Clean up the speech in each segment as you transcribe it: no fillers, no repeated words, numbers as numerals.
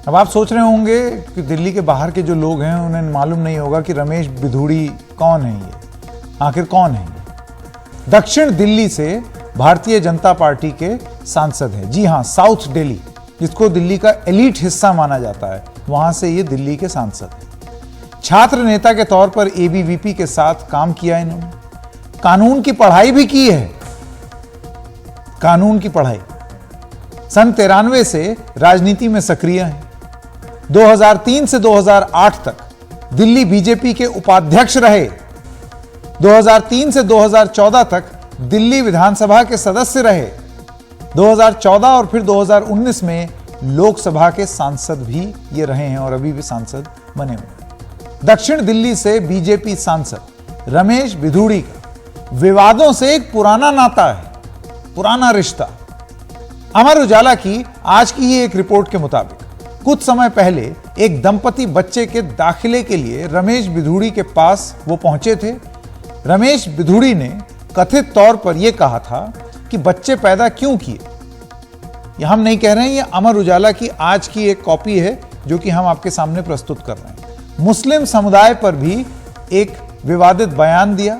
अब आप सोच रहे होंगे कि दिल्ली के बाहर के जो लोग हैं उन्हें मालूम नहीं होगा कि रमेश बिधूड़ी कौन है, ये आखिर कौन है। ये दक्षिण दिल्ली से भारतीय जनता पार्टी के सांसद हैं। जी हां, साउथ दिल्ली, जिसको दिल्ली का एलीट हिस्सा माना जाता है, वहां से ये दिल्ली के सांसद हैं। छात्र नेता के तौर पर एबीवीपी के साथ काम किया इन्होंने, कानून की पढ़ाई भी की है, कानून की पढ़ाई। सन 93 से राजनीति में सक्रिय हैं। 2003 से 2008 तक दिल्ली बीजेपी के उपाध्यक्ष रहे। 2003 से 2014 तक दिल्ली विधानसभा के सदस्य रहे। 2014 और फिर 2019 में लोकसभा के सांसद भी ये रहे हैं और अभी भी सांसद बने हुए। दक्षिण दिल्ली से बीजेपी सांसद रमेश बिधूड़ी का विवादों से एक पुराना नाता है, पुराना रिश्ता। अमर उजाला की आज की ही एक रिपोर्ट के मुताबिक कुछ समय पहले एक दंपति बच्चे के दाखिले के लिए रमेश बिधूड़ी के पास वो पहुंचे थे। रमेश बिधूड़ी ने कथित तौर पर यह कहा था कि बच्चे पैदा क्यों किए। ये हम नहीं कह रहे हैं, ये अमर उजाला की आज की एक कॉपी है जो कि हम आपके सामने प्रस्तुत कर रहे हैं। मुस्लिम समुदाय पर भी एक विवादित बयान दिया।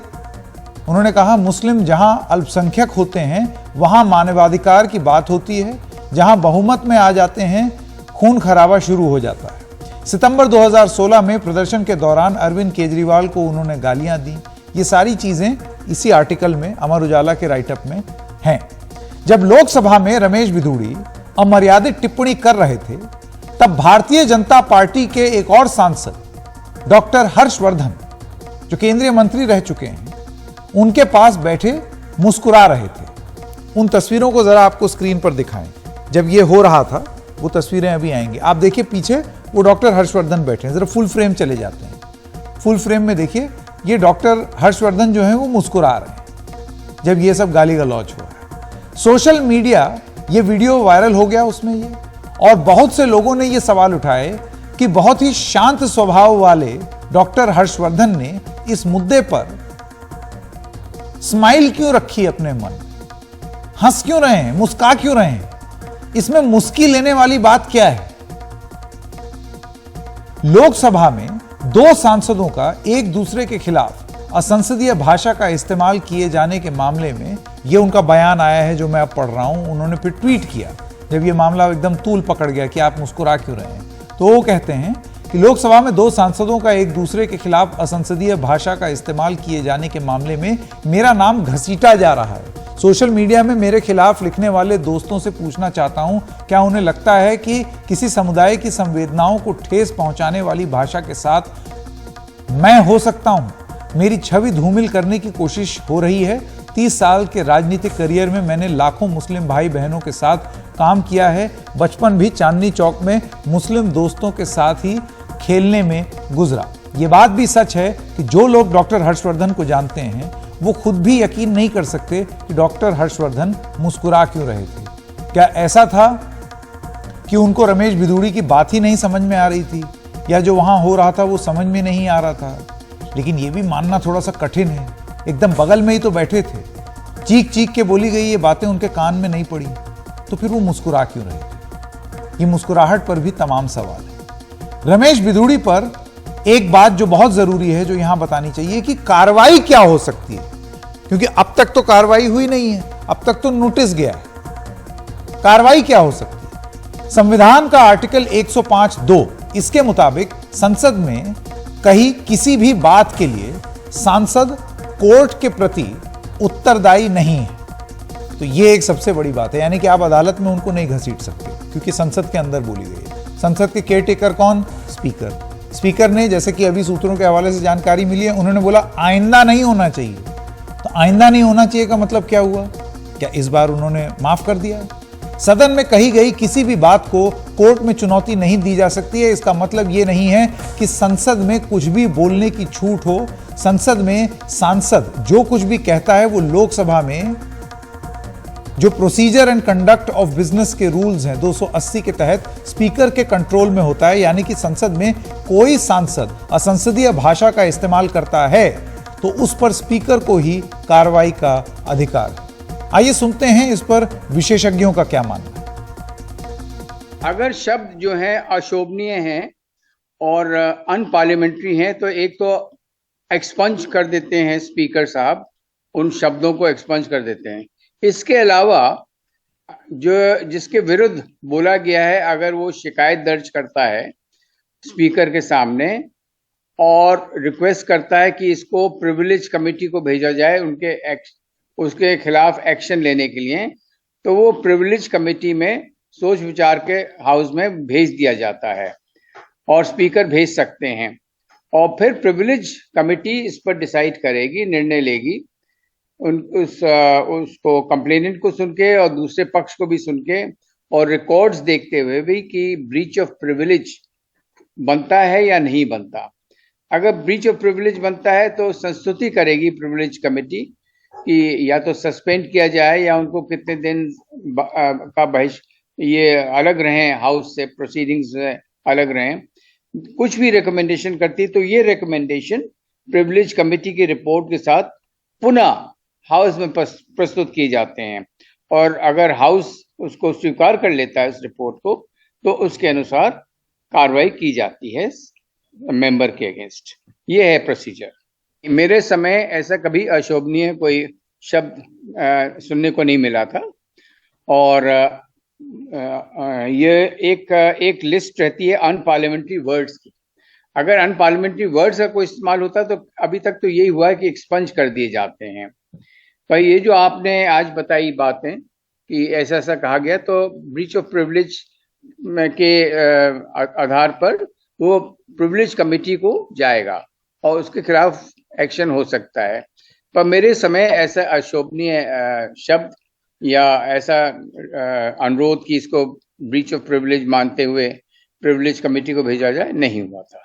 उन्होंने कहा, मुस्लिम जहां अल्पसंख्यक होते हैं वहां मानवाधिकार की बात होती है, जहां बहुमत में आ जाते हैं खून खराबा शुरू हो जाता है। सितंबर 2016 में प्रदर्शन के दौरान अरविंद केजरीवाल को उन्होंने गालियां दी। ये सारी चीजें इसी आर्टिकल में, अमर उजाला के राइटअप में हैं। जब लोकसभा में रमेश बिधूड़ी अमर्यादित टिप्पणी कर रहे थे, तब भारतीय जनता पार्टी के एक और सांसद डॉक्टर हर्षवर्धन, जो केंद्रीय मंत्री रह चुके हैं, उनके पास बैठे मुस्कुरा रहे थे। उन तस्वीरों को जरा आपको स्क्रीन पर दिखाएं। जब ये हो रहा था, वो तस्वीरें अभी आएंगी। आप देखिए पीछे वो डॉक्टर हर्षवर्धन बैठे हैं। जरा फुल फ्रेम चले जाते हैं। फुल फ्रेम में देखिए, ये डॉक्टर हर्षवर्धन जो है वो मुस्कुरा रहे हैं जब ये सब गाली गलौज हो रहा है। सोशल मीडिया ये वीडियो वायरल हो गया उसमें ये, और बहुत से लोगों ने ये सवाल उठाए कि बहुत ही शांत स्वभाव वाले डॉक्टर हर्षवर्धन ने इस मुद्दे पर स्माइल क्यों रखी अपने मन, हंस क्यों रहे हैं, मुस्कुरा क्यों रहे हैं, इसमें मुस्की लेने वाली बात क्या है। लोकसभा में दो सांसदों का एक दूसरे के खिलाफ असंसदीय भाषा का इस्तेमाल किए जाने के मामले में यह उनका बयान आया है जो मैं अब पढ़ रहा हूं। उन्होंने फिर ट्वीट किया जब यह मामला एकदम तूल पकड़ गया कि आप मुस्कुरा क्यों रहे हैं। तो वो कहते हैं कि लोकसभा में दो सांसदों का एक दूसरे के खिलाफ असंसदीय भाषा का इस्तेमाल किए जाने के मामले में मेरा नाम घसीटा जा रहा है। सोशल मीडिया में मेरे खिलाफ लिखने वाले दोस्तों से पूछना चाहता हूं, क्या उन्हें लगता है कि किसी समुदाय की संवेदनाओं को ठेस पहुंचाने वाली भाषा के साथ मैं हो सकता हूं? मेरी छवि धूमिल करने की कोशिश हो रही है। 30 साल के राजनीतिक करियर में मैंने लाखों मुस्लिम भाई बहनों के साथ काम किया है। बचपन भी चांदनी चौक में मुस्लिम दोस्तों के साथ ही खेलने में गुजरा। ये बात भी सच है कि जो लोग डॉक्टर हर्षवर्धन को जानते हैं वो खुद भी यकीन नहीं कर सकते कि डॉक्टर हर्षवर्धन मुस्कुरा क्यों रहे थे। क्या ऐसा था कि उनको रमेश बिधूड़ी की बात ही नहीं समझ में आ रही थी, या जो वहां हो रहा था वो समझ में नहीं आ रहा था? लेकिन ये भी मानना थोड़ा सा कठिन है। एकदम बगल में ही तो बैठे थे, चीख चीख के बोली गई ये बातें उनके कान में नहीं पड़ी, तो फिर वो मुस्कुरा क्यों रहे थे? ये मुस्कुराहट पर भी तमाम सवाल है। रमेश बिधूड़ी पर एक बात जो बहुत जरूरी है, जो यहां बतानी चाहिए कि कार्रवाई क्या हो सकती है, क्योंकि अब तक तो कार्रवाई हुई नहीं है, अब तक तो नोटिस गया है। कार्रवाई क्या हो सकती है? संविधान का आर्टिकल 105(2) इसके मुताबिक संसद में कहीं किसी भी बात के लिए सांसद कोर्ट के प्रति उत्तरदायी नहीं है। तो यह एक सबसे बड़ी बात है, यानी कि आप अदालत में उनको नहीं घसीट सकते, क्योंकि संसद के अंदर बोली गई है। संसद के केयरटेकर कौन? स्पीकर। स्पीकर ने, जैसे कि अभी सूत्रों के हवाले से जानकारी मिली है, उन्होंने बोला आइंदा नहीं होना चाहिए। तो आइंदा नहीं होना चाहिए का मतलब क्या हुआ? क्या इस बार उन्होंने माफ कर दिया? सदन में कही गई किसी भी बात को कोर्ट में चुनौती नहीं दी जा सकती है। इसका मतलब यह नहीं है कि संसद में कुछ भी बोलने की छूट हो। संसद में सांसद जो कुछ भी कहता है वो लोकसभा में जो procedure and conduct of business के रूल्स हैं 280 के तहत स्पीकर के कंट्रोल में होता है। यानी कि संसद में कोई सांसद असंसदीय भाषा का इस्तेमाल करता है तो उस पर स्पीकर को ही कार्रवाई का अधिकार है। आइए सुनते हैं इस पर विशेषज्ञों का क्या मानना है। अगर शब्द जो हैं अशोभनीय हैं और अनपार्लियामेंट्री हैं तो एक तो एक्सपंज कर देते हैं स्पीकर साहब, उन शब्दों को एक्सपंज कर देते हैं। इसके अलावा जो जिसके विरुद्ध बोला गया है, अगर वो शिकायत दर्ज करता है स्पीकर के सामने और रिक्वेस्ट करता है कि इसको प्रिविलेज कमेटी को भेजा जाए उसके खिलाफ एक्शन लेने के लिए, तो वो प्रिविलेज कमेटी में सोच विचार के हाउस में भेज दिया जाता है और स्पीकर भेज सकते हैं और फिर प्रिविलेज कमेटी इस पर डिसाइड करेगी, निर्णय लेगी, उसको कंप्लेनेंट को सुन के और दूसरे पक्ष को भी सुन के और रिकॉर्ड्स देखते हुए भी कि ब्रीच ऑफ प्रिविलेज बनता है या नहीं बनता। अगर ब्रीच ऑफ प्रिविलेज बनता है तो संस्तुति करेगी प्रिविलेज कमेटी कि या तो सस्पेंड किया जाए या उनको कितने दिन का ये अलग रहें, हाउस से प्रोसीडिंग्स अलग रहें। कुछ भी रिकमेंडेशन करती तो ये रिकमेंडेशन प्रिविलेज कमेटी की रिपोर्ट के साथ पुनः हाउस में प्रस्तुत किए जाते हैं और अगर हाउस उसको स्वीकार कर लेता है उस रिपोर्ट को तो उसके अनुसार कार्रवाई की जाती है मेंबर के अगेंस्ट। ये है प्रोसीजर। मेरे समय ऐसा कभी अशोभनीय कोई शब्द सुनने को नहीं मिला था और ये एक लिस्ट रहती है अनपार्लियामेंट्री वर्ड्स की। अगर अनपार्लियामेंट्री वर्ड्स का कोई इस्तेमाल होता तो अभी तक तो यही हुआ है कि एक्सपंज कर दिए जाते हैं। तो ये जो आपने आज बताई बातें कि ऐसा ऐसा कहा गया, तो ब्रीच ऑफ प्रिविलेज के आधार पर वो प्रिविलेज कमेटी को जाएगा और उसके खिलाफ एक्शन हो सकता है। पर मेरे समय ऐसा अशोभनीय शब्द या ऐसा अनुरोध कि इसको ब्रीच ऑफ प्रिविलेज मानते हुए प्रिविलेज कमेटी को भेजा जाए नहीं हुआ था।